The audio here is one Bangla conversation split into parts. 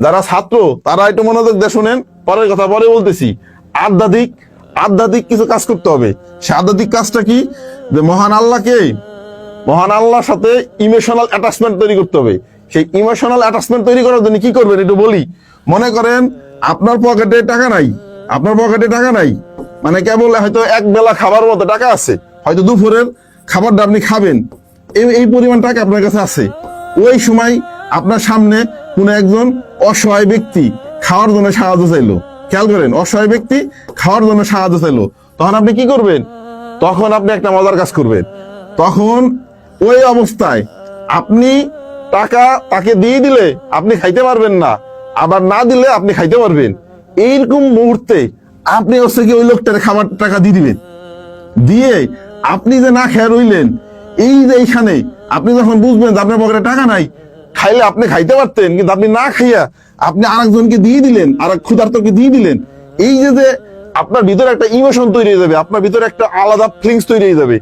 যারা ছাত্র তারা একটু মনোযোগ দিয়ে শুনেন, পরের কথা পরে বলতেছি। আধ্যাত্মিক আধ্যাত্মিক কিছু কাজ করতে হবে। সে আধ্যাত্মিক কাজটা কি? যে মহান আল্লাহর সাথে ইমোশনাল অ্যাটাচমেন্ট তৈরি করতে হবে। সেই ইমোশনাল অ্যাটাচমেন্ট তৈরি করার জন্য কি করবেন একটু বলি। মনে করেন আপনার পকেটে টাকা নাই, মানে কেবল হয়তো এক বেলা খাবার মতো টাকা আছে, হয়তো দুপুরের খাবারটা আপনি খাবেন, এই পরিমাণ টাকা আপনার কাছে আছে। ওই সময় আপনার সামনে কোন একজন অসহায় ব্যক্তি খাওয়ার জন্য সাহায্য চাইলো, খেয়াল করেন, অসহায় ব্যক্তি খাওয়ার জন্য সাহায্য চাইলো, তখন আপনি কি করবেন? তখন আপনি একটা মজার কাজ করবেন। তখন ওই অবস্থায় আপনি টাকা তাকে দিয়ে দিলে আপনি খাইতে পারবেন না, আবার না দিলে আপনি খাইতে পারবেন। এইরকম মুহূর্তে আপনি হচ্ছে কি ওই লোকটার খাবার টাকা দিয়ে দিবেন। দিয়ে আপনি যে না খেয়ে রইলেন, এই যে এইখানে আপনি যখন বুঝবেন যে আপনার পকেটে টাকা নাই, খাইলে আপনি খাইতে পারতেন, কিন্তু আপনি না খাইয়া আপনি আরেকজনকে দিয়ে দিলেন, আর ক্ষুধার্তকে দিয়ে দিলেন। এই যে আপনার ভিতরে একটা ইমোশন তৈরি হয়ে যাবে, আপনার ভিতরে একটা আলাদা ফিলিংস তৈরি হয়ে যাবে।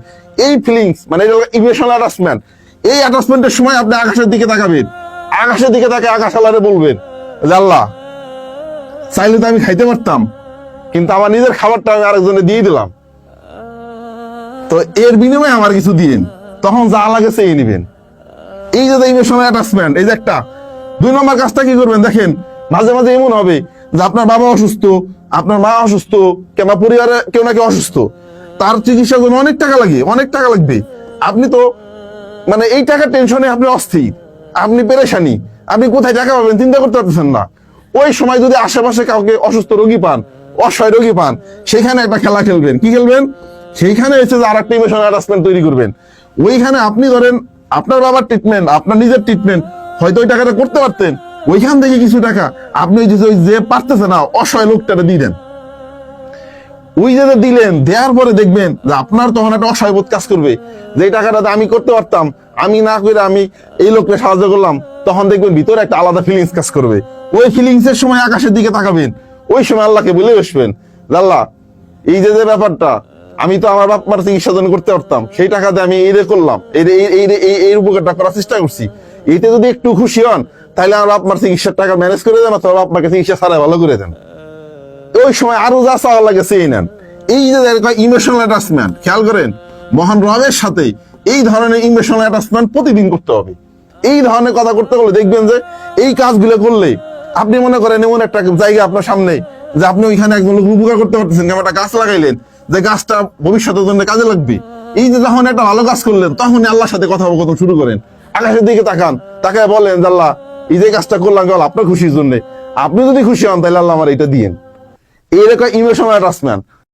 এই ফিলিংস মানে ইমোশনাল অ্যাটাচমেন্ট। এই অ্যাটাচমেন্টের সময় আপনি আকাশের দিকে তাকাবেন, আকাশের দিকে তাকে আকাশ আল্লাহরে বলবেন যে আল্লাহ, চাইলে তো আমি খাইতে পারতাম, কিন্তু আমার নিজের খাবারটা আমি আরেকজনে দিয়ে দিলাম, তো এর বিনিময়ে আমার কিছু দিন। তখন যা লাগে চেয়ে নিবেন। এই যে ইমোশনাল অ্যাটাচমেন্ট, এই যে একটা। 2 নম্বর কাজটা কি করবেন দেখেন, মাঝে মাঝে এমন হবে যে আপনার বাবা অসুস্থ, আপনার মা অসুস্থ, কিংবা পরিবারে কেউ না কেউ অসুস্থ, তার চিকিৎসার জন্য অনেক টাকা লাগবে। আপনি তো মানে এই টাকার টেনশনে আপনি অস্থির, আপনি পেরেশানি, আপনি কোথায় টাকা পাবেন চিন্তা করতে পারতেছেন না। ওই সময় যদি আশেপাশে কাউকে অসুস্থ রোগী পান, অসহায় রোগী পান, সেখানে একটা খেলা খেলবেন। কি খেলবেন? সেইখানে হচ্ছে যে আরেকটা ইমোশনাল অ্যাটাচমেন্ট তৈরি করবেন। ওইখানে আপনি ধরেন আপনার বাবার ট্রিটমেন্ট, আপনার নিজের ট্রিটমেন্ট, হয়তো ওই টাকাটা করতে পারতেন, ওইখান থেকে কিছু টাকা আপনি যে পারতেছে না অসহায় লোকটাকে দিয়ে দেন। ওই যে দিলেন, দেওয়ার পরে দেখবেন যে আপনার তখন একটা অসহায় বোধ কাজ করবে, যে টাকাটা আমি করতে পারতাম, আমি না করে আমি এই লোককে সাহায্য করলাম, তখন দেখবেন ভিতরে একটা আলাদা ফিলিংস কাজ করবে। ওই ফিলিংস এর সময় আকাশের দিকে তাকাবেন, ওই সময় আল্লাহকে বলে বসবেন, আল্লাহ, এই যে ব্যাপারটা আমি তো আমার বাপ মার চিকিৎসা জন্য করতে পারতাম, সেই টাকাতে আমি এই করলাম, এই উপকারটা করার চেষ্টা করছি, এতে যদি একটু খুশি হন তাহলে আমার বাপ মার চিকিৎসার টাকা ম্যানেজ করে দেন, অথবা বাপ মাকে চিকিৎসা ছাড়া ভালো করে দেন। ওই সময় আরো যা চাওয়া লাগে চেয়ে নেন। এই যে ইমোশনাল অ্যাটাচমেন্ট, খেয়াল করেন, মহান রবের সাথে এই ধরনের ইমোশনাল অ্যাটাচমেন্ট প্রতিদিন করতে হবে। এই ধরনের কথা করতে গেলে দেখবেন যে এই কাজগুলো করলে আপনি মনে করেন এমন একটা জায়গা আপনার সামনে যে আপনি ওইখানে একজন লোক উপকার করতে পারতেছেন, একটা গাছ লাগাইলেন, যে গাছটা ভবিষ্যতের জন্য কাজে লাগবে। এই যে যখন একটা ভালো কাজ করলেন, তখন আল্লাহর সাথে কথোপকথন শুরু করেন। আকাশের দিকে তাকান, তাকায় বলেন যে আল্লাহ, এই যে কাজটা করলাম আপনার খুশির জন্য, আপনি যদি খুশি হন তাহলে আল্লাহ আমার এটা দিয়েন। এইরকম ইমোশনাল অ্যাটাচমেন্ট